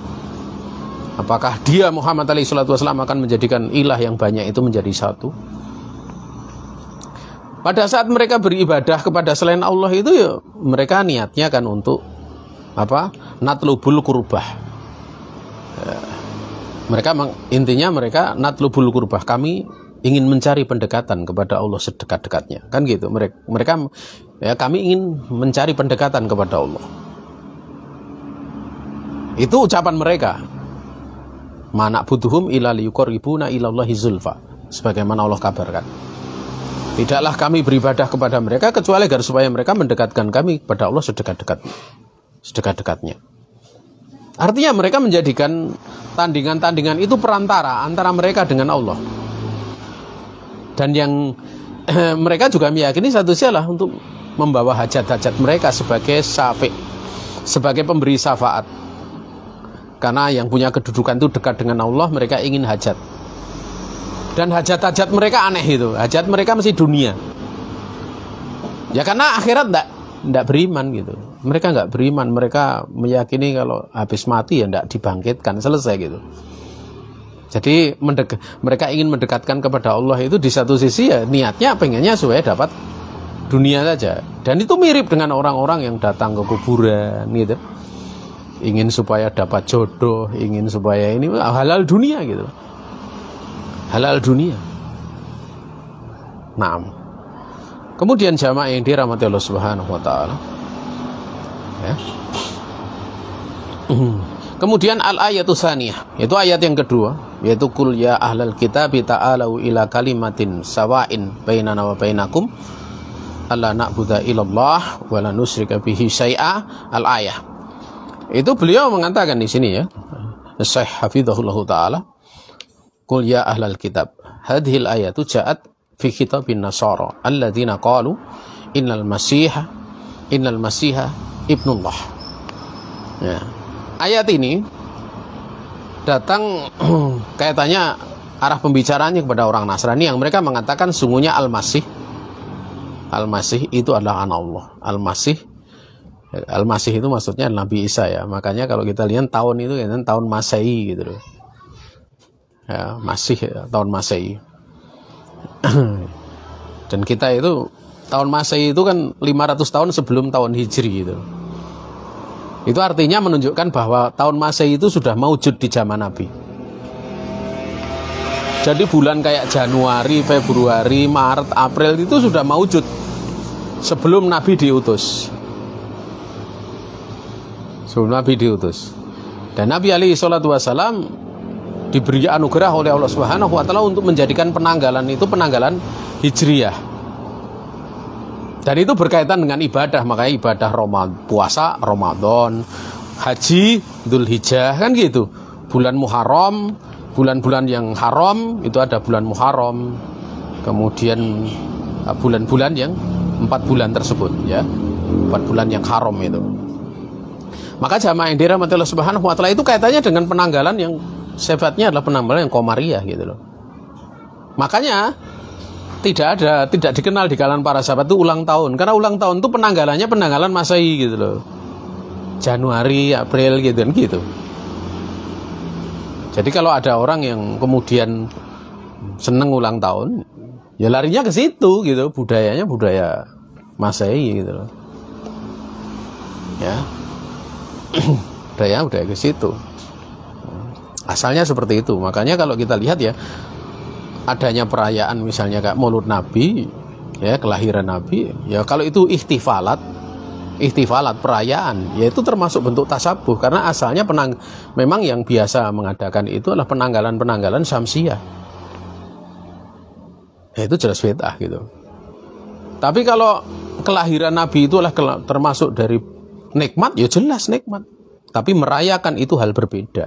Apakah dia Muhammad alaihi salatu wasallam akan menjadikan ilah yang banyak itu menjadi satu? Pada saat mereka beribadah kepada selain Allah itu ya mereka niatnya kan untuk apa? Natlubul qurbah. Intinya mereka natlubul qurbah, kami ingin mencari pendekatan kepada Allah sedekat-dekatnya. Kan gitu. Mereka ya, kami ingin mencari pendekatan kepada Allah. Itu ucapan mereka. Mana butuhum ila liyuqarribuna ilallahi zulfa. Sebagaimana Allah kabarkan. Tidaklah kami beribadah kepada mereka kecuali agar supaya mereka mendekatkan kami kepada Allah sedekat-dekatnya. Artinya mereka menjadikan tandingan-tandingan itu perantara antara mereka dengan Allah. Dan yang mereka juga meyakini satu sialah untuk membawa hajat-hajat mereka sebagai syafi', sebagai pemberi syafaat. Karena yang punya kedudukan itu dekat dengan Allah, mereka ingin hajat. Dan hajat-hajat mereka aneh itu. Hajat mereka mesti dunia. Ya karena akhirat enggak beriman gitu. Mereka enggak beriman. Mereka meyakini kalau habis mati ya enggak dibangkitkan. Selesai gitu. Jadi mereka ingin mendekatkan kepada Allah itu di satu sisi ya niatnya pengennya supaya dapat dunia saja. Dan itu mirip dengan orang-orang yang datang ke kuburan gitu. Ingin supaya dapat jodoh. Ingin supaya ini halal dunia gitu. Halal dunia. Naam. Kemudian jamaah yang dirahmati Allah Subhanahu wa taala. Ya. Kemudian al-ayatu tsaniyah, yaitu ayat yang kedua, yaitu qul ya ahlal kitab ta'alu ila kalimatin sawa'in bainana wa bainakum alla na'budu illallah wa la nusyrika bihi syai'a al-ayah. Itu beliau mengatakan di sini ya. Syekh hafizahullah taala, qul ya ahlal kitab hadhil ayatu ja'at fi kitabin nasara alladzina qalu innal masiha ibnullah. Ya. Ayat ini datang kaitannya arah pembicaraannya kepada orang Nasrani yang mereka mengatakan sungguhnya Al-Masih itu adalah anak Allah. Al-Masih itu maksudnya Nabi Isa ya. Makanya kalau kita lihat tahun itu kan tahun Masehi gitu loh. Ya, Masih ya, tahun Masehi. Dan kita itu tahun Masehi itu kan 500 tahun sebelum tahun Hijri gitu. Itu artinya menunjukkan bahwa tahun Masehi itu sudah maujud di zaman Nabi. Jadi bulan kayak Januari, Februari, Maret, April itu sudah maujud sebelum Nabi diutus. Dan Nabi alaihi salatu wasalam diberi anugerah oleh Allah Subhanahu wa taala untuk menjadikan penanggalan itu penanggalan Hijriyah. Dan itu berkaitan dengan ibadah, makanya ibadah puasa Ramadan, haji Dzulhijjah kan gitu. Bulan Muharram, bulan-bulan yang haram itu ada bulan Muharram, kemudian bulan-bulan yang 4 bulan tersebut ya, 4 bulan yang haram itu. Maka jamaah yang dirahmati Allah Subhanahu wa taala itu kaitannya dengan penanggalan yang sifatnya adalah penanggalan yang qamariyah gitu loh. Makanya tidak dikenal di kalangan para sahabat itu ulang tahun, karena ulang tahun itu penanggalannya penanggalan Masehi gitu loh. Januari, April gitu kan gitu. Jadi kalau ada orang yang kemudian seneng ulang tahun, ya larinya ke situ gitu, budayanya budaya Masehi gitu loh. Ya. budaya ke situ. Asalnya seperti itu. Makanya kalau kita lihat ya, adanya perayaan misalnya kayak Maulud Nabi, ya kelahiran Nabi, ya kalau itu ihtifalat perayaan, ya itu termasuk bentuk tasabuh karena asalnya memang yang biasa mengadakan itu adalah penanggalan syamsiyah. Ya itu jelas bid'ah gitu. Tapi kalau kelahiran Nabi itu adalah termasuk dari nikmat, ya jelas nikmat. Tapi merayakan itu hal berbeda.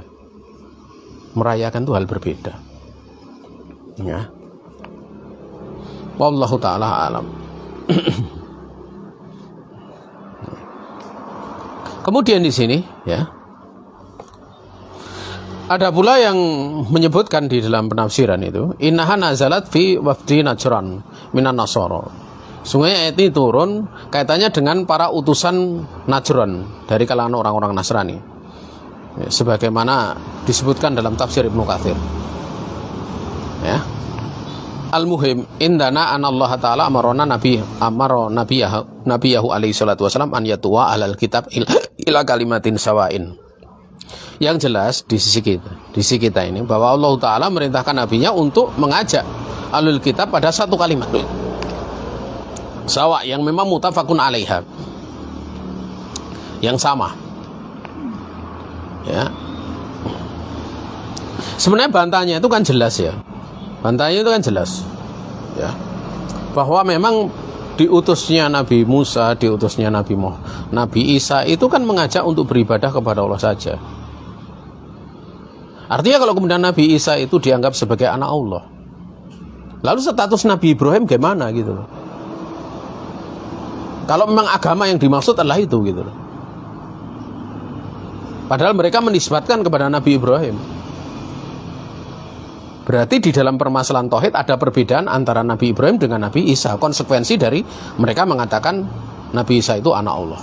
Ya. Wallahu ta'ala alam. Kemudian di sini ya, ada pula yang menyebutkan di dalam penafsiran itu, innaha nazalat fi wafdi Najran minan Nasara. Sungguhnya ayat ini turun kaitannya dengan para utusan Najran dari kalangan orang-orang Nasrani. Ya, sebagaimana disebutkan dalam tafsir Ibnu Katsir. Ya. Al-muhim indana anallaha ta'ala amara nabiyahu alaihi salatu wasalam an yatuwa alal kitab ila kalimatin sawain. Yang jelas di sisi kita ini bahwa Allah Ta'ala merintahkan nabinya untuk mengajak alul kitab pada satu kalimat sawa yang memang mutafakun alaiha, yang sama ya. Sebenarnya bantahnya itu kan jelas ya, ya, bahwa memang diutusnya Nabi Musa, diutusnya Nabi Isa itu kan mengajak untuk beribadah kepada Allah saja. Artinya kalau kemudian Nabi Isa itu dianggap sebagai anak Allah, lalu status Nabi Ibrahim gimana gitu loh? Kalau memang agama yang dimaksud adalah itu gitu loh. Padahal mereka menisbatkan kepada Nabi Ibrahim. Berarti di dalam permasalahan tauhid ada perbedaan antara Nabi Ibrahim dengan Nabi Isa. Konsekuensi dari mereka mengatakan Nabi Isa itu anak Allah.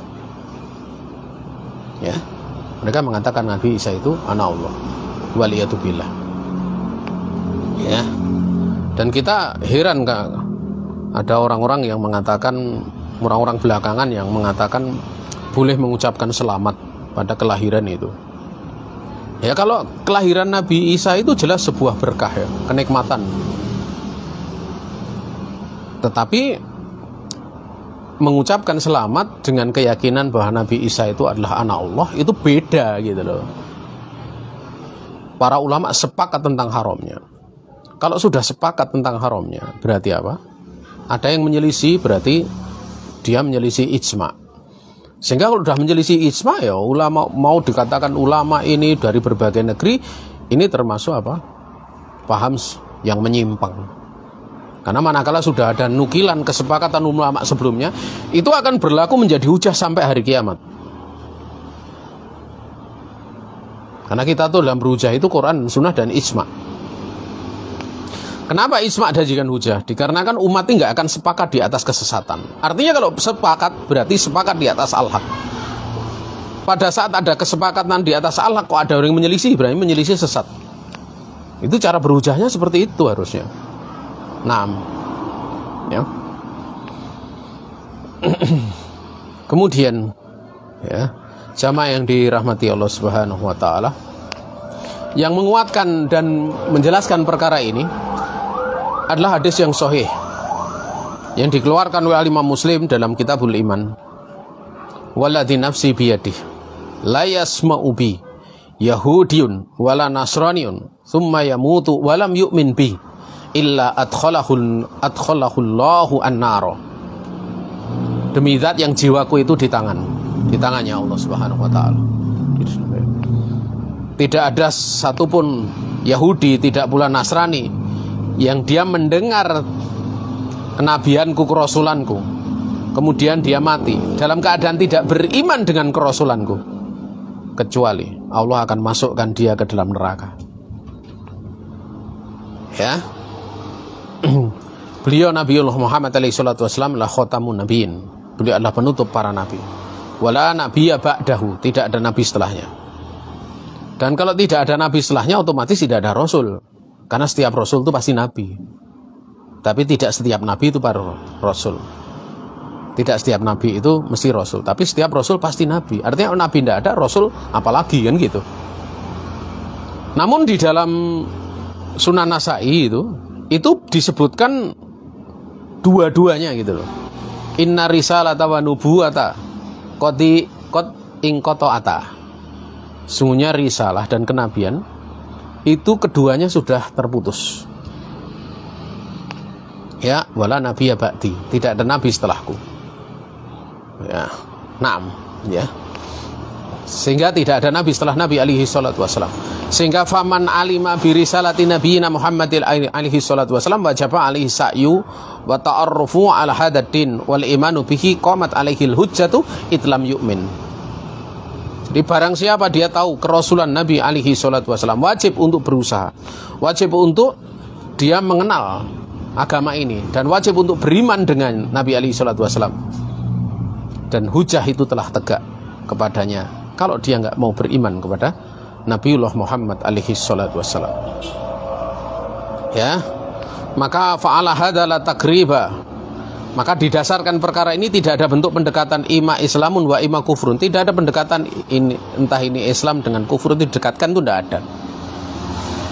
Ya. Mereka mengatakan Nabi Isa itu anak Allah. Waliyatubillah. Ya. Dan kita heran ada orang-orang yang mengatakan, orang-orang belakangan yang mengatakan boleh mengucapkan selamat pada kelahiran itu. Ya kalau kelahiran Nabi Isa itu jelas sebuah berkah ya, kenikmatan. Tetapi mengucapkan selamat dengan keyakinan bahwa Nabi Isa itu adalah anak Allah itu beda gitu loh. Para ulama sepakat tentang haramnya. Kalau sudah sepakat tentang haramnya, berarti apa? Ada yang menyelisih, berarti dia menyelisih ijma. Sehingga kalau sudah menyelisih ijma, ya ulama mau dikatakan ulama ini dari berbagai negeri, ini termasuk apa? Paham yang menyimpang. Karena manakala sudah ada nukilan kesepakatan ulama sebelumnya, itu akan berlaku menjadi hujah sampai hari kiamat. Karena kita tuh dalam berhujah itu Quran, Sunnah, dan ijma. Kenapa ijma dijadikan hujah? Dikarenakan umat ini nggak akan sepakat di atas kesesatan. Artinya kalau sepakat berarti sepakat di atas al-haq. Pada saat ada kesepakatan di atas al-haq, kok ada orang yang menyelisih, berarti menyelisih sesat. Itu cara berhujahnya seperti itu harusnya. Nah, ya. Kemudian, ya, jamaah yang dirahmati Allah Subhanahu wa taala, yang menguatkan dan menjelaskan perkara ini adalah hadis yang sahih yang dikeluarkan oleh Imam Muslim dalam Kitabul Iman. Walladzi nafsi biyadih la yasma'u bi yahudiyun wala nasraniyun thumma yamutu walam yu'min bi illa adkhalahullahu an-nar. Demi zat yang jiwaku itu di tangannya Allah Subhanahu wa taala. Tidak ada satupun Yahudi, tidak pula Nasrani yang dia mendengar kenabianku, kerasulanku, kemudian dia mati dalam keadaan tidak beriman dengan kerasulanku, kecuali Allah akan masukkan dia ke dalam neraka. Ya. Beliau Nabiullah Muhammad SAW adalah khotamun nabiin. Beliau adalah penutup para nabi. Wala nabiyya ba'dahu, tidak ada nabi setelahnya. Dan kalau tidak ada nabi setelahnya, otomatis tidak ada rasul. Karena setiap rasul itu pasti nabi. Tapi tidak setiap nabi itu para rasul. Tidak setiap nabi itu mesti rasul. Tapi setiap rasul pasti nabi. Artinya nabi tidak ada, rasul apalagi, kan gitu. Namun di dalam Sunan Nasa'i itu disebutkan dua-duanya gitu loh. Inna risalata wa nubuwata qad inqata'ata. Sungguhnya risalah dan kenabian itu keduanya sudah terputus. Ya, wala nabiyya ba'di, tidak ada nabi setelahku. Ya, naam, ya. Sehingga tidak ada nabi setelah Nabi alaihi salatu wasallam. Sehingga faman alima bi risalati nabiyina Muhammadin alaihi salatu wasallam wajaba alaihi sa'yu wa ta'arrufu ala hadaddin wal imanu bihi qamat alaihi hujjatu itlam yu'min. Jadi barang siapa dia tahu kerasulan Nabi alaihi salatu wasallam, wajib untuk berusaha, wajib untuk dia mengenal agama ini, dan wajib untuk beriman dengan Nabi alaihi salatu wasallam. Dan hujah itu telah tegak kepadanya kalau dia nggak mau beriman kepada Nabiullah Muhammad alaihi salatu wasallam. Ya, maka fa'ala hadza la takriba. Maka didasarkan perkara ini tidak ada bentuk pendekatan ima islamun wa ima kufrun. Tidak ada pendekatan ini, entah ini Islam dengan kufur itu didekatkan, itu tidak ada.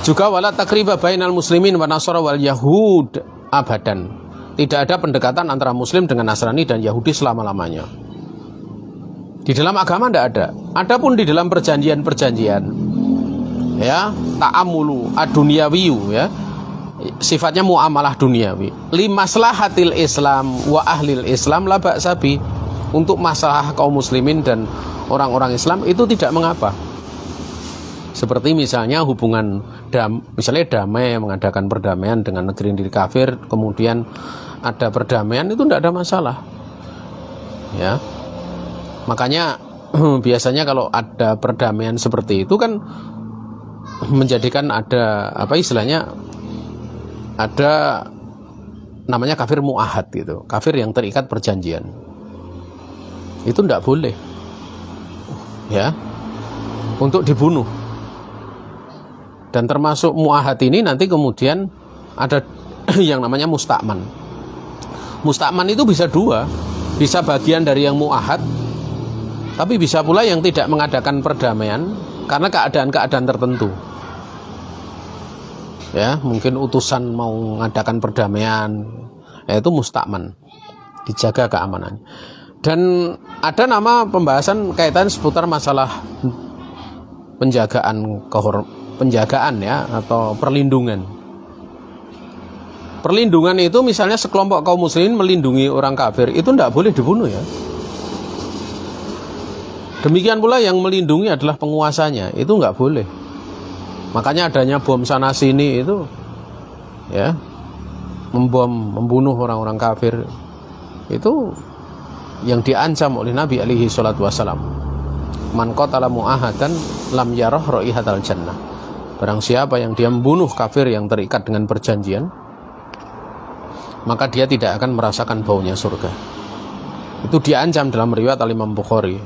Juga wala takriba bainal muslimin wa nasara wal yahud abadan. Tidak ada pendekatan antara muslim dengan Nasrani dan Yahudi selama-lamanya. Di dalam agama tidak ada. Adapun di dalam perjanjian-perjanjian, ya, ta'amulu ad-dunyawiyu, ya, sifatnya muamalah duniawi. Limaslahatil Islam wa ahlil Islam la ba'sabi. Untuk masalah kaum muslimin dan orang-orang Islam itu tidak mengapa. Seperti misalnya hubungan misalnya damai, mengadakan perdamaian dengan negeri kafir, kemudian ada perdamaian, itu tidak ada masalah. Ya. Makanya biasanya kalau ada perdamaian seperti itu kan menjadikan ada apa istilahnya, ada namanya kafir mu'ahad gitu, kafir yang terikat perjanjian. Itu tidak boleh, ya, untuk dibunuh. Dan termasuk mu'ahad ini nanti kemudian ada yang namanya musta'man. Musta'man itu bisa dua, bisa bagian dari yang mu'ahad, tapi bisa pula yang tidak mengadakan perdamaian karena keadaan-keadaan tertentu. Ya, mungkin utusan mau mengadakan perdamaian, yaitu musta'man, dijaga keamanan. Dan ada nama pembahasan kaitan seputar masalah penjagaan ya, atau perlindungan. Perlindungan itu misalnya sekelompok kaum muslimin melindungi orang kafir, itu tidak boleh dibunuh ya. Demikian pula yang melindungi adalah penguasanya, itu nggak boleh. Makanya adanya bom sana sini itu ya, membunuh orang-orang kafir, itu yang diancam oleh Nabi alaihi salatu wasalam. Man qatala mu'ahadan lam yarah raihatal jannah. Barang siapa yang dia membunuh kafir yang terikat dengan perjanjian, maka dia tidak akan merasakan baunya surga. Itu diancam dalam riwayat Al-Imam Bukhari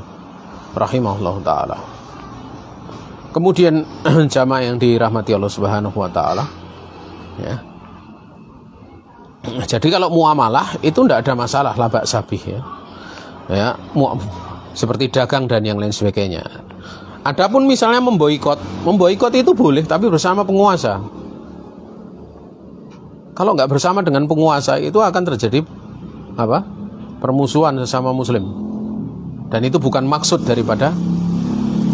rahimahullah ta'ala. Kemudian jamaah yang dirahmati Allah subhanahu wa ta'ala ya. Jadi kalau muamalah itu tidak ada masalah, labak sabih ya. Ya, seperti dagang dan yang lain sebagainya. Adapun misalnya memboikot itu boleh, tapi bersama penguasa. Kalau nggak bersama dengan penguasa, itu akan terjadi apa? Permusuhan sesama muslim. Dan itu bukan maksud daripada,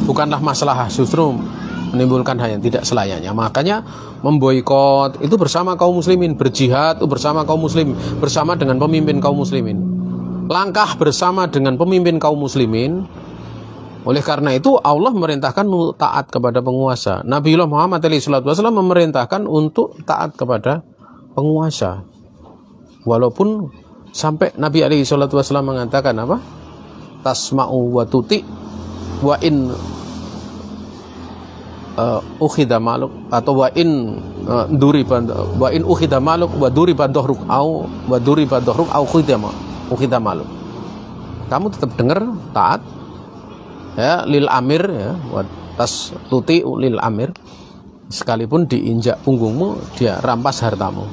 bukanlah masalah, justru menimbulkan hal yang tidak selayaknya. Makanya memboikot itu bersama kaum muslimin, berjihad itu bersama kaum muslim, bersama dengan pemimpin kaum muslimin. Langkah bersama dengan pemimpin kaum muslimin. Oleh karena itu Allah memerintahkan taat kepada penguasa. Nabiullah Muhammad SAW memerintahkan untuk taat kepada penguasa. Walaupun sampai Nabi SAW mengatakan apa? Tasma'u wa tuti wa in ukhida maluk, atau wa in ukhida maluk wa duriba dhahruk au wa duriba dhahruk au ukhida maluk. Kamu tetap dengar, taat ya, lil amir ya, wa tas tuti lil amir, sekalipun diinjak punggungmu dia rampas hartamu.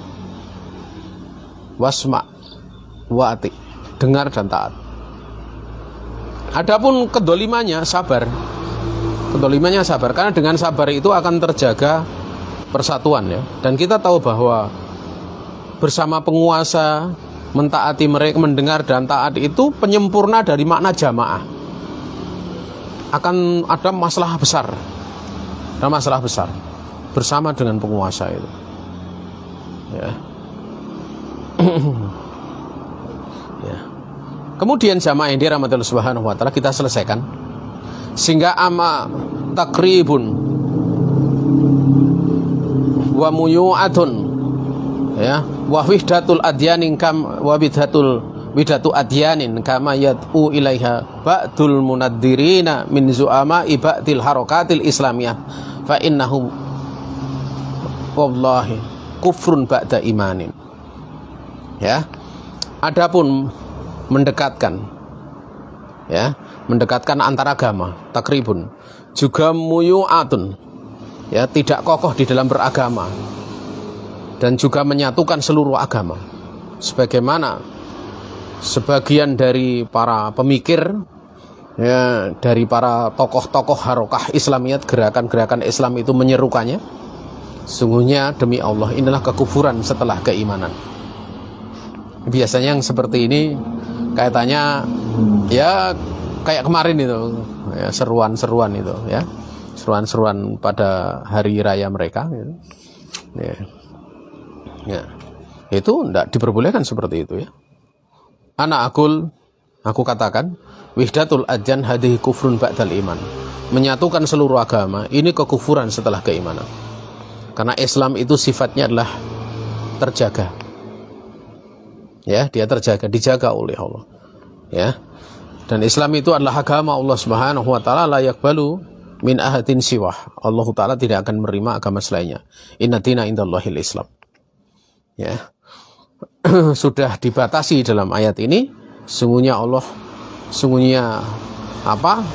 Wasma wa ati, dengar dan taat. Adapun kedolimannya sabar. Kedolimannya sabar, karena dengan sabar itu akan terjaga persatuan ya. Dan kita tahu bahwa bersama penguasa, mentaati mereka, mendengar dan taat itu penyempurna dari makna jamaah. Akan ada masalah besar. Ada masalah besar bersama dengan penguasa itu. Ya. Ya. Kemudian jamaah yang dirahmati Allah Subhanahu wa taala kita selesaikan. Sehingga ama takribun wa muyu'atun ya, wa wahdatul adyanin kam wa widatu adyanin kama yad'u ilaiha ba'dul munaddirina min zu'ama ibadil harakatil islamiyah fa innahum wallahi kufrun ba'da imanin. Ya. Adapun mendekatkan ya, mendekatkan antar agama, takribun, juga muyu'atun ya, tidak kokoh di dalam beragama, dan juga menyatukan seluruh agama. Sebagaimana sebagian dari para pemikir ya, dari para tokoh-tokoh harokah Islamiyat, gerakan-gerakan Islam itu menyerukannya, sungguhnya demi Allah inilah kekufuran setelah keimanan. Biasanya yang seperti ini kaitannya ya kayak kemarin itu ya, seruan-seruan itu ya, seruan-seruan pada hari raya mereka gitu. Ya. Ya. Itu tidak diperbolehkan seperti itu ya. Aku katakan wihdatul adyan hadhihi kufrun ba'dal iman. Menyatukan seluruh agama ini kekufuran setelah keimanan. Karena Islam itu sifatnya adalah terjaga. Ya, dia terjaga, dijaga oleh Allah. Ya. Dan Islam itu adalah agama Allah Subhanahu wa taala, la yaqbalu min ahadin siwah. Allah taala tidak akan menerima agama selainnya. Inna dina indallahil Islam. Ya. Sudah dibatasi dalam ayat ini, sungguhnya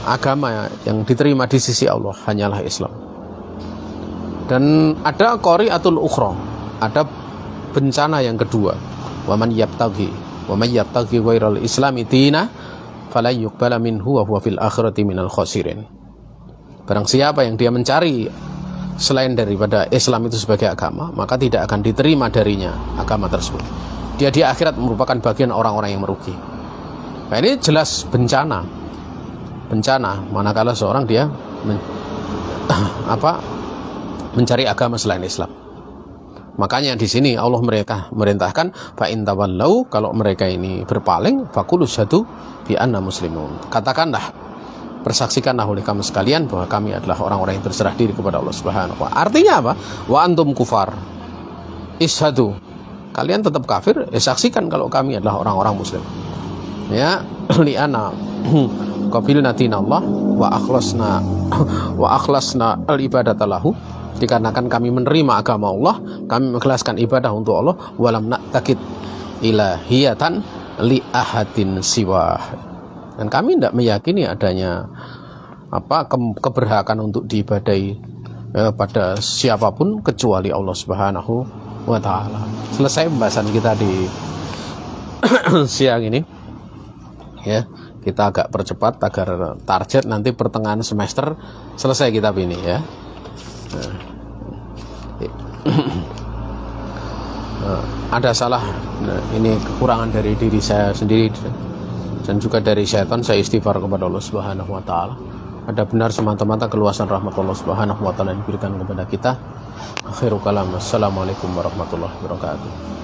agama yang diterima di sisi Allah hanyalah Islam. Dan ada qari'atul ukhra, ada bencana yang kedua. Wa man yabtaghi ghairal islami dina fala yuqbala minhu wa huwa fil akhirati minal khasirin. Barang siapa yang dia mencari selain daripada Islam itu sebagai agama, maka tidak akan diterima darinya agama tersebut. Dia di akhirat merupakan bagian orang-orang yang merugi. Nah, ini jelas bencana manakala seorang dia mencari agama selain Islam. Makanya di sini Allah merintahkan fa in tawallau, kalau mereka ini berpaling, faqulu syahadu bi anna muslimun. Katakanlah, persaksikanlah oleh kamu sekalian bahwa kami adalah orang-orang yang berserah diri kepada Allah Subhanahu wa ta'ala. Artinya apa? Wa antum kufar ishadu, kalian tetap kafir, saksikan kalau kami adalah orang-orang muslim. Ya, li'ana qabilna dinallah wa akhlasna al-ibadata lahu, dikarenakan kami menerima agama Allah, kami mengikhlaskan ibadah untuk Allah, walam na'takid ilahiyatan li ahadin siwa, dan kami tidak meyakini adanya keberhakan untuk diibadahi pada siapapun kecuali Allah Subhanahu wa ta'ala. Selesai pembahasan kita di siang ini ya. Kita agak percepat agar target nanti pertengahan semester selesai kitab ini ya. Ada salah, ini kekurangan dari diri saya sendiri dan juga dari syaitan, saya istighfar kepada Allah Subhanahu wa ta'ala. Ada benar semata-mata keluasan rahmat Allah Subhanahu wa ta'ala yang diberikan kepada kita. Akhirul kalam, assalamualaikum warahmatullahi wabarakatuh.